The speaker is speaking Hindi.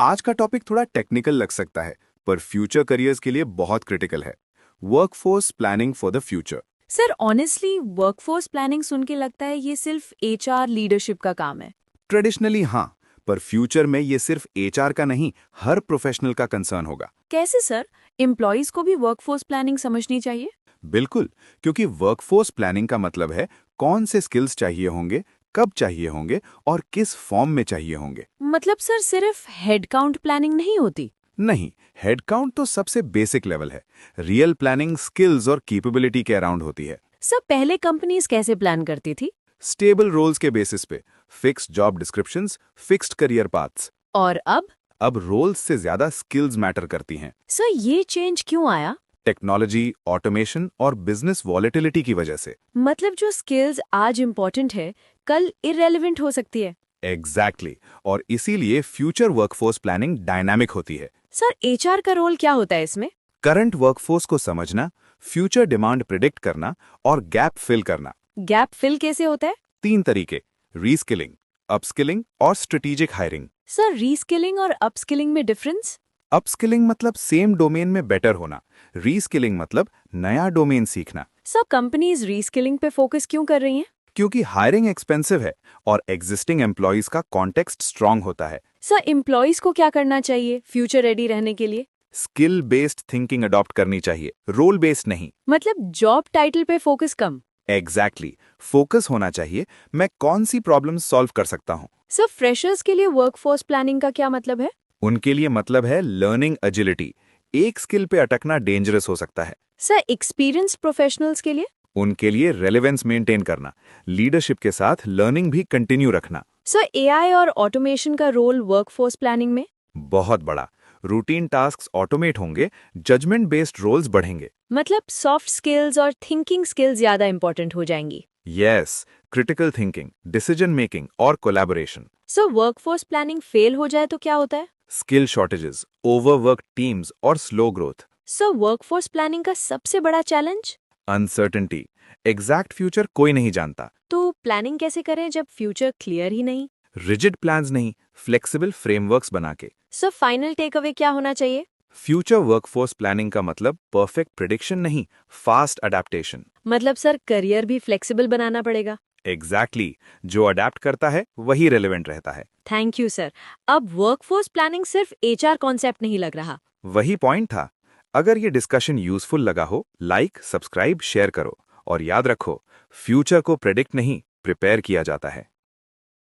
आज का टॉपिक थोड़ा टेक्निकल लग सकता है, पर फ्यूचर करियर्स के लिए बहुत क्रिटिकल है। Workforce planning for the future. Sir honestly workforce planning सुन के लगता है ये सिर्फ एचआर लीडरशिप का काम है। ट्रेडिशनली हाँ, पर फ्यूचर में ये सिर्फ एचआर का नहीं, हर प्रोफेशनल का कंसर्न होगा। कैसे सर? एम्प्लॉयज को भी वर्कफोर्स प्लानिंग समझनी चाहिए। बिल्कुल, क्योंकि वर्कफोर्स प्लानिंग का मतलब है कौन से स्किल्स चाहिए होंगे, कब चाहिए होंगे और किस फॉर्म में चाहिए होंगे। मतलब सर सिर्फ हेडकाउंट प्लानिंग नहीं होती। नहीं, हेडकाउंट तो सबसे बेसिक लेवल है। रियल प्लानिंग स्किल्स और कैपेबिलिटी के अराउंड होती है। सर पहले कंपनीज कैसे प्लान करती थी? स्टेबल रोल्स के बेसिस पे, fixed job descriptions, fixed career paths. और अब रोल्स से ज्यादा स्किल्स मैटर करती हैं। सर ये चेंज क्यों आया? टेक्नोलॉजी, ऑटोमेशन और बिजनेस वॉलेटिलिटी की वजह से। मतलब जो स्किल्स आज इम्पोर्टेंट है कल इररेलेवेंट हो सकती है। एग्जैक्टली और इसीलिए फ्यूचर वर्कफोर्स प्लानिंग डायनामिक होती है। सर एचआर का रोल क्या होता है इसमें? करंट वर्कफोर्स को समझना, फ्यूचर डिमांड प्रिडिक्ट करना और गैप फिल करना। गैप फिल कैसे होता है? 3 तरीके: रीस्किलिंग, अपस्किलिंग और स्ट्रेटेजिक हायरिंग। सर रीस्किलिंग और अपस्किलिंग में डिफरेंस? अपस्किलिंग मतलब सेम डोमेन में बेटर होना, रीस्किलिंग मतलब नया डोमेन सीखना। सब कंपनीज रीस्किलिंग पे फोकस क्यों कर रही हैं? क्योंकि हायरिंग एक्सपेंसिव है और एग्जिस्टिंग एम्प्लॉयज का कॉन्टेक्स्ट स्ट्रांग होता है। सर एम्प्लॉयज को क्या करना चाहिए फ्यूचर रेडी रहने के लिए? स्किल बेस्ड थिंकिंग अडॉप्ट करनी चाहिए, रोल बेस्ड नहीं। मतलब जॉब टाइटल पे फोकस कम। एग्जैक्टली फोकस होना चाहिए मैं कौन सी प्रॉब्लम सॉल्व कर सकता हूँ। सर फ्रेशर्स के लिए वर्कफोर्स प्लानिंग का क्या मतलब है? उनके लिए मतलब है लर्निंग एजिलिटी। एक स्किल पे अटकना डेंजरस हो सकता है। सर एक्सपीरियंस प्रोफेशनल्स के लिए? उनके लिए रेलेवेंस मेंटेन करना, लीडरशिप के साथ लर्निंग भी कंटिन्यू रखना। सर एआई और ऑटोमेशन का रोल वर्कफोर्स प्लानिंग में? बहुत बड़ा। रूटीन टास्क्स ऑटोमेट होंगे, जजमेंट बेस्ड रोल्स बढ़ेंगे। मतलब सॉफ्ट स्किल्स और थिंकिंग स्किल्स ज्यादा इंपॉर्टेंट हो जाएंगी। Yes, critical thinking, decision making और collaboration. Sir workforce planning fail हो जाए तो क्या होता है? स्किल शॉर्टेजेस, ओवरवर्क टीम्स और slow growth. Sir workforce planning का सबसे बड़ा चैलेंज? अनसर्टेनिटी। एग्जैक्ट फ्यूचर कोई नहीं जानता। तो प्लानिंग कैसे करें जब फ्यूचर क्लियर ही नहीं? रिजिड प्लान्स नहीं, फ्लेक्सिबल फ्रेमवर्क्स बना के। सर फाइनल टेक अवे क्या होना चाहिए? फ्यूचर वर्कफोर्स प्लानिंग का मतलब परफेक्ट प्रिडिक्शन नहीं, फास्ट अडेप्टेशन। मतलब सर करियर भी फ्लेक्सिबल बनाना पड़ेगा। एग्जैक्टली जो अडेप्ट करता है वही रेलेवेंट रहता है। Thank you sir. अब वर्कफोर्स प्लानिंग सिर्फ एचआर कॉन्सेप्ट नहीं लग रहा। वही पॉइंट था। अगर ये डिस्कशन यूजफुल लगा हो, लाइक, सब्सक्राइब, शेयर करो और याद रखो, फ्यूचर को प्रेडिक्ट नहीं, प्रिपेयर किया जाता है।